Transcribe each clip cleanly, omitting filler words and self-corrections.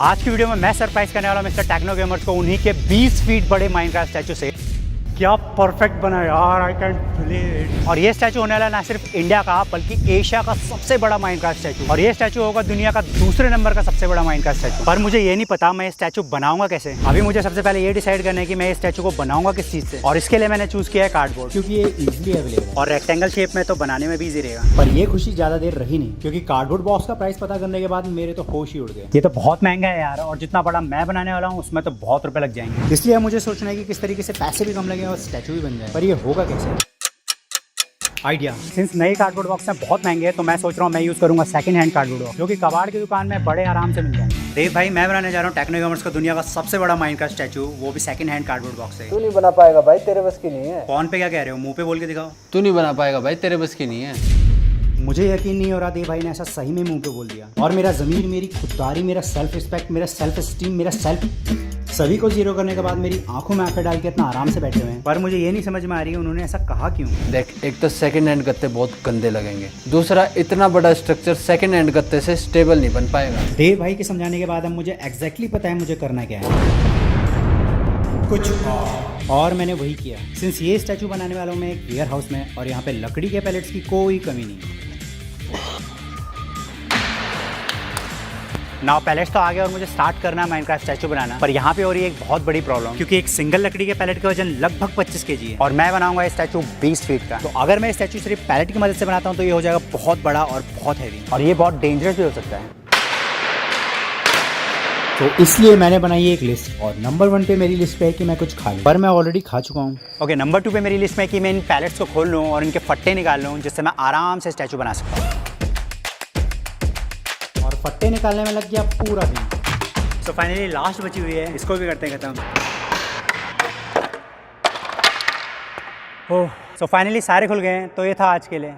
आज की वीडियो में मैं सरप्राइज करने वाला हूं मिस्टर टेक्नो गेमर्स को उन्हीं के 20 फीट बड़े माइनक्राफ्ट स्टैचू से। क्या परफेक्ट बना यार, आई कैन बिलीव। और ये स्टैचू होने वाला ना सिर्फ इंडिया का बल्कि एशिया का सबसे बड़ा माइनक्राफ्ट स्टैचू। और ये स्टैचू होगा दुनिया का दूसरे नंबर का सबसे बड़ा माइनक्राफ्ट स्टैचू। पर मुझे ये नहीं पता मैं ये स्टैचू बनाऊंगा कैसे। अभी मुझे सबसे पहले ये डिसाइड करना है कि मैं इस स्टैचू को बनाऊंगा किस चीज से। और इसके लिए मैंने चूज किया है कार्डबोर्ड, क्योंकि ये इजीली अवेलेबल है और रेक्टेंगल शेप में तो बनाने में भी इजी रहेगा। पर ये खुशी ज्यादा देर रही नहीं, क्योंकि कार्डबोर्ड बॉक्स का प्राइस पता करने के बाद मेरे तो होश ही उड़ गए। ये तो बहुत महंगा है यार, और जितना बड़ा मैं बनाने वाला हूँ उसमें तो बहुत रुपए लग जाएंगे। इसलिए मुझे सोचना है कि किस तरीके से पैसे भी कम लगे और स्टैचू भी बन जाए। पर ये होगा कैसे? आइडिया, सिंस नए कार्डबोर्ड बॉक्स में बहुत महंगे हैं तो मैं सोच रहा हूँ मैं यूज करूंगा सेकंड हैंड कार्डबोर्ड बॉक्स, जो कि कबाड़ की दुकान में बड़े आराम से मिल जाएंगे। देव भाई, मैं बनाने जा रहा हूँ टेक्नो गेमर्स का दुनिया का सबसे बड़ा माइनक्राफ्ट स्टैचू, वो भी सेकंड हैंड कार्डबोर्ड बॉक्स से। तू नहीं बना पाएगा भाई, तेरे बस की नहीं है। फोन पे क्या कह रहे हो, मुंह पे बोल के दिखाओ। तू नहीं बना पाएगा भाई, तेरे बस की नहीं है। मुझे यकीन नहीं हो रहा देव भाई ने ऐसा सही में मुंह पे बोल दिया। और मेरा ज़मीर, मेरी खुददारी, मेरा सेल्फ रिस्पेक्ट, मेरा सेल्फ स्टीम, मेरा सेल्फ सभी को जीरो करने के बाद मेरी आंखों में आंखें डाल के इतना आराम से बैठे हुए हैं। पर मुझे ये नहीं समझ में आ रही है उन्होंने ऐसा कहा क्यों। देख, एक तो सेकंड हैंड गत्ते बहुत गंदे लगेंगे, दूसरा इतना बड़ा स्ट्रक्चर सेकंड हैंड गत्ते से स्टेबल नहीं बन पाएगा। देव भाई के समझाने के बाद अब मुझे एग्जैक्टली पता है मुझे करना क्या है, कुछ और मैंने वही किया। सिंस ये स्टैचू बनाने वाला हूँ मैं एक वेयर हाउस में, और यहाँ पे लकड़ी के पैलेट्स की कोई कमी नहीं। नाउ पैलेट्स तो आ गया और मुझे स्टार्ट करना है माइनक्राफ्ट स्टैचू बनाना। पर यहाँ पे हो रही है एक बहुत बड़ी प्रॉब्लम, क्योंकि एक सिंगल लकड़ी के पैलेट का वजन लगभग 25 kg है और मैं बनाऊंगा ये स्टैचू 20 फीट का। तो अगर मैं स्टैचू सिर्फ पैलेट की मदद से बनाता हूँ तो ये हो जाएगा बहुत बड़ा और बहुत हैवी, और ये बहुत डेंजरस भी हो सकता है। तो इसलिए मैंने बनाई एक लिस्ट, और नंबर 1 पे मेरी लिस्ट पे है कि मैं कुछ खा लूं, पर मैं ऑलरेडी खा चुका हूँ। ओके, नंबर 2 पे मेरी लिस्ट में है कि मैं इन पैलेट्स को खोल लूँ और इनके फट्टे निकाल लूँ, जिससे मैं आराम से स्टैचू बना सकता हूँ। और फट्टे निकालने में लग गया पूरा दिन। सो फाइनली लास्ट बची हुई है, इसको भी करते हैं खत्म। ओह, सो फाइनली सारे खुल गए हैं। तो ये था आज के लिए।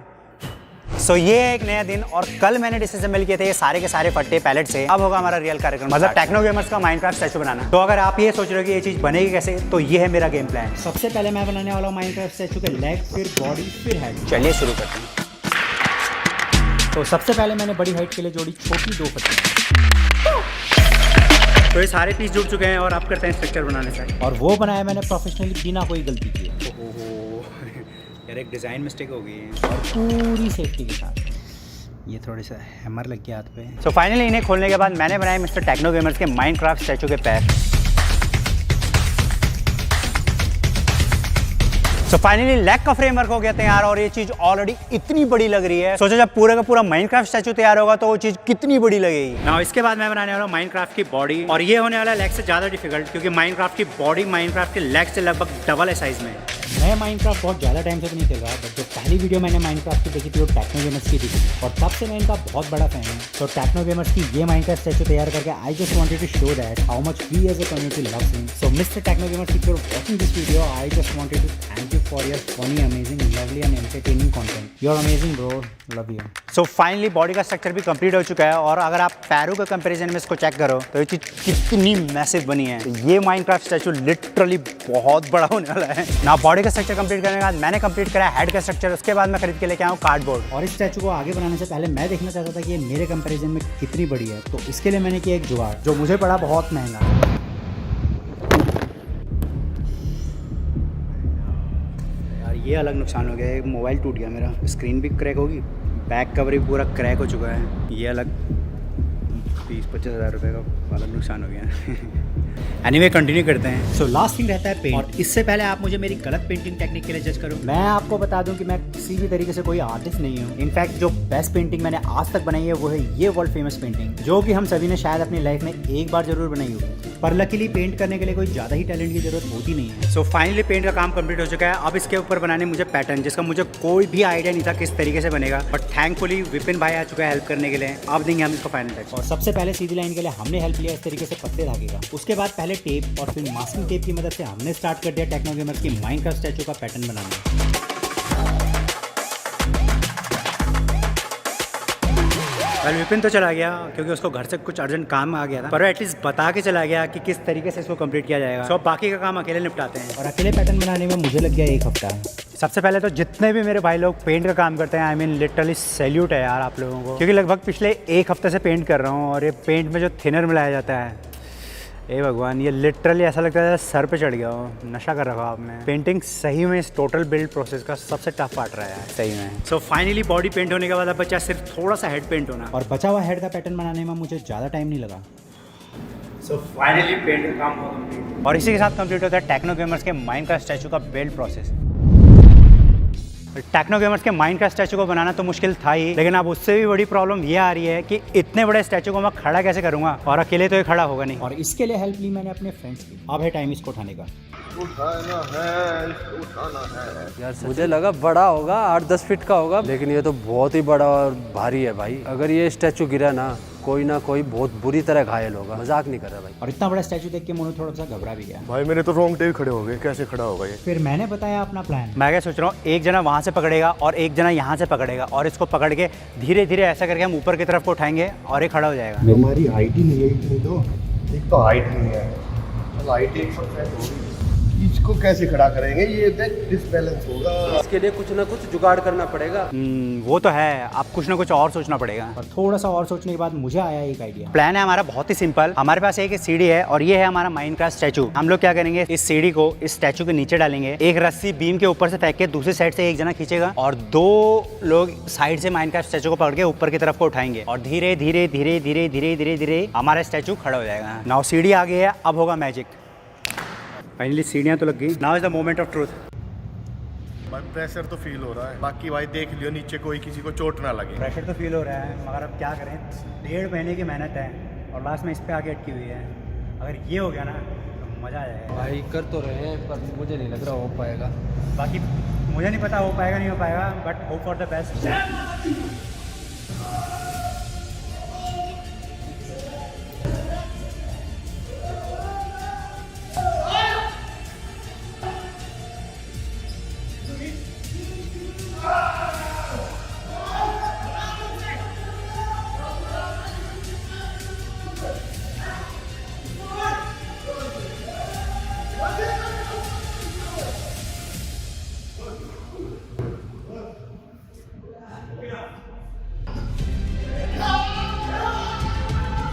सो ये है एक नया दिन, और कल मैंने डिसअसेंबल किए थे ये सारे के सारे फट्टे पैलेट से। अब होगा हमारा रियल कार्यक्रम, मतलब टेक्नो गेमर्स का माइनक्राफ्ट स्टैचू बनाना। तो अगर आप ये सोच रहे हो कि ये चीज़ बनेगी कैसे, तो ये है मेरा गेम प्लान। सबसे पहले मैं बनाने वाला हूँ माइनक्राफ्ट स्टैचू के लेग, फिर बॉडी, फिर हेड। चलिए शुरू करते हैं। तो सबसे पहले मैंने बड़ी हाइट के लिए जोड़ी छोटी 2 फट्टे। तो ये सारे पीस जुड़ चुके हैं और अब करते हैं स्ट्रक्चर बनाने से। और वो बनाया मैंने प्रोफेशनली बिना कोई गलती किए। ओहो यार, एक डिज़ाइन मिस्टेक हो गई है, और पूरी सेफ्टी के साथ। ये थोड़ी सा हैमर लग गया हाथ पे। सो फाइनली इन्हें खोलने के बाद मैंने बनाए मिस्टर टेक्नो गेमर्स के माइनक्राफ्ट स्टैचू के पैर। सो फाइनली लेग का फ्रेमवर्क हो गया तैयार, और ये चीज ऑलरेडी इतनी बड़ी लग रही है। सोचो जब पूरा का पूरा माइनक्राफ्ट स्टैचू तैयार होगा तो वो चीज कितनी बड़ी लगेगी ना। इसके बाद मैं बनाने वाला हूँ माइनक्राफ्ट की बॉडी, और ये होने वाला लेग से ज्यादा डिफिकल्ट, क्योंकि माइनक्राफ्ट की बॉडी माइनक्राफ्ट के लेग से लगभग डबल है साइज में। मैं माइनक्राफ्ट बहुत ज़्यादा टाइम से तो नहीं खेल रहा, बट जो पहली वीडियो मैंने माइनक्राफ्ट की देखी थी वो टेक्नो गेमर्स की थी, और तब से मैं इनका बहुत बड़ा फैन हूँ। तो टेक्नो गेमर्स की ये माइनक्राफ्ट स्टैचू तैयार करके I just wanted to show that how much we as a community loves him. So mister Techno Gamerz, if you are watching this video, I just wanted to thank you for your funny, amazing, lovely and entertaining content. You are amazing bro, love you. So finally body का structure भी complete हो चुका है, और अगर आप पैरों के कंपैरिजन में इसको चेक करो तो ये चीज़ कितनी मैसिव बनी है। ये माइनक्राफ्ट स्टैचू लिटरली बहुत बड़ा होने वाला है ना। बॉडी का स्ट्रक्चर कंप्लीट करने के बाद मैंने कंप्लीट करा हेड का स्ट्रक्चर। उसके बाद मैं खरीद के लेके आऊँ कार्डबोर्ड, और इस स्टैचू को आगे बनाने से पहले मैं देखना चाहता था कि ये मेरे कंपैरिजन में कितनी बड़ी है। तो इसके लिए मैंने किया एक जुगाड़, जो मुझे पड़ा बहुत महंगा। यार ये अलग नुकसान हो गया, मोबाइल टूट गया मेरा, स्क्रीन भी क्रैक होगी, बैक कवर भी पूरा क्रैक हो चुका है। ये अलग 20-25 हज़ार रुपये का अलग नुकसान हो गया। एनीवे कंटिन्यू करते हैं। सो लास्ट थिंग रहता है पेंट, और इससे पहले आप मुझे मेरी गलत पेंटिंग टेक्निक के लिए जज करो। मैं आपको बता दूं कि मैं किसी भी तरीके से कोई आर्टिस्ट नहीं हूँ। इनफैक्ट जो बेस्ट पेंटिंग मैंने आज तक बनाई है वो है ये वर्ल्ड फेमस पेंटिंग, जो कि हम सभी ने शायद अपनी लाइफ में एक बार जरूर बनाई होगी। पर लकीली पेंट करने के लिए कोई ज़्यादा ही टैलेंट की जरूरत होती नहीं है। सो फाइनली पेंट का काम कंप्लीट हो चुका है। अब इसके ऊपर बनाने मुझे पैटर्न, जिसका मुझे कोई भी आइडिया नहीं था किस तरीके से बनेगा, बट थैंकफुली विपिन भाई आ चुका है हेल्प करने के लिए। अब देंगे हम इसको फाइनल टच। और सबसे पहले सीधी लाइन के लिए हमने हेल्प लिया इस तरीके से पतले धागे का। उसके बाद पहले टेप और फिर मास्किंग टेप की मदद से हमने स्टार्ट कर दिया टेक्नो गेमर्स की माइनक्राफ्ट स्टैचू का पैटर्न बनाना। विपिन तो चला गया क्योंकि उसको घर से कुछ अर्जेंट काम आ गया था, पर एटलीस्ट बता के चला गया कि किस तरीके से इसको कंप्लीट किया जाएगा। सो बाकी का काम अकेले निपटाते हैं, और अकेले पैटर्न बनाने में मुझे लग गया 1 हफ्ता। सबसे पहले तो जितने भी मेरे भाई लोग पेंट का काम करते हैं, आई मीन लिटरली सैल्यूट है यार आप लोगों को, क्योंकि लगभग पिछले एक हफ्ते से पेंट कर रहा हूँ और ये पेंट में जो थिनर मिलाया जाता है, ए भगवान, ये लिटरली ऐसा लगता है सर पे चढ़ गया हो, नशा कर रखा आपने। पेंटिंग सही में इस टोटल बिल्ड प्रोसेस का सबसे टफ पार्ट रहा है सही में। सो फाइनली बॉडी पेंट होने के बाद अब बचा सिर्फ थोड़ा सा हेड पेंट होना, और बचा हुआ हेड का पैटर्न बनाने में मुझे ज़्यादा टाइम नहीं लगा। सो फाइनली पेंट का काम हो कंप्लीट, और इसी के साथ कंप्लीट होता है टेक्नो गेमर्स के माइनक्राफ्ट स्टैचू का बिल्ड प्रोसेस। टेक्नो गेमर्स के माइनक्राफ्ट स्टैचू को बनाना तो मुश्किल था ही, लेकिन अब उससे भी बड़ी प्रॉब्लम ये आ रही है कि इतने बड़े स्टैचू को मैं खड़ा कैसे करूंगा, और अकेले तो ये खड़ा होगा नहीं। और इसके लिए हेल्प ली मैंने अपने फ्रेंड्स की। अब है टाइम इसको उठाने का। उठाना है, उठाना है। यार मुझे लगा बड़ा होगा, 8-10 फीट का होगा, लेकिन ये तो बहुत ही बड़ा और भारी है भाई। अगर ये स्टैचू गिरा ना, कोई ना कोई बहुत बुरी तरह घायल होगा, मजाक नहीं कर रहा भाई। और इतना बड़ा स्टैचू देख के मोनू थोड़ा सा घबरा भी गया। भाई मेरे तो रोंगटे भी खड़े हो गए, कैसे खड़ा होगा ये। फिर मैंने बताया अपना प्लान। मैं क्या सोच रहा हूँ, एक जना वहाँ से पकड़ेगा और एक जना यहाँ से पकड़ेगा, और इसको पकड़ के धीरे धीरे ऐसा करके हम ऊपर की तरफ को उठाएंगे और ये खड़ा हो जाएगा। हमारी हाइट ही नहीं है इतनी, तो एक तो हाइट नहीं है, हाइट 1% होगी, इसको कैसे खड़ा करेंगे, ये देख डिसबैलेंस होगा। इसके लिए कुछ ना कुछ जुगाड़ करना पड़ेगा। वो तो है, अब कुछ ना कुछ और सोचना पड़ेगा। और थोड़ा सा और सोचने के बाद मुझे आया एक आइडिया। प्लान है हमारा बहुत ही सिंपल। हमारे पास एक सीढ़ी है और ये है हमारा माइनक्राफ्ट स्टैचू। हम लोग क्या करेंगे, इस सीढ़ी को इस स्टैचू के नीचे डालेंगे, एक रस्सी बीम के ऊपर से फेंक के दूसरी साइड से एक जना खींचेगा, और 2 लोग साइड से माइनक्राफ्ट स्टैचू को पकड़ के ऊपर की तरफ को उठाएंगे, और धीरे धीरे धीरे धीरे धीरे धीरे धीरे हमारा स्टैचू खड़ा हो जाएगा। नाउ सीढ़ी आ गई है, अब होगा मैजिक। फाइनली सीढ़ियाँ तो लग गई। Now is the moment of truth. भाई प्रेशर तो फील हो रहा है, बाकी भाई देख लियो नीचे कोई किसी को चोट ना लगे। प्रेशर तो फील हो रहा है, मगर अब क्या करें, 1.5 महीने की मेहनत है और लास्ट में इस पे आके अटकी हुई है। अगर ये हो गया ना तो मज़ा आ जाएगा। भाई कर तो रहे हैं, पर मुझे नहीं लग रहा हो पाएगा। बाकी मुझे नहीं पता हो पाएगा नहीं हो पाएगा, but hope for the best.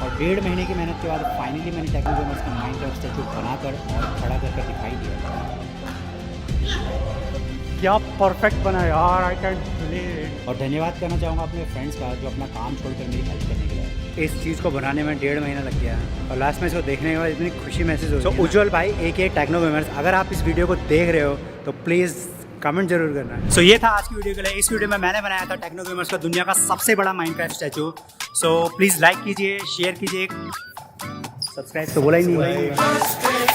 और 1.5 महीने की मेहनत के बाद फाइनली मैंने टेक्नो गेमर्स का माइनक्राफ्ट स्टैचू बनाकर और खड़ा करके दिखाई दिया। क्या परफेक्ट बना यार, आई कैन बिलीव इट। और धन्यवाद करना चाहूँगा अपने फ्रेंड्स का जो अपना काम छोड़कर मेरी हेल्प करने के लिए। इस चीज़ को बनाने में 1.5 महीना लग गया और लास्ट में इसको देखने के बाद इतनी खुशी महसूस हो रही है। तो उज्जवल भाई एक टेक्नो गेमर्स, अगर आप इस वीडियो को देख रहे हो तो प्लीज़ कमेंट जरूर करना। सो ये था आज की वीडियो के लिए। इस वीडियो में मैंने बनाया था टेक्नो गेमर्स का दुनिया का सबसे बड़ा Minecraft statue. So please like कीजिए, शेयर कीजिए, सब्सक्राइब तो बोला ही नहीं।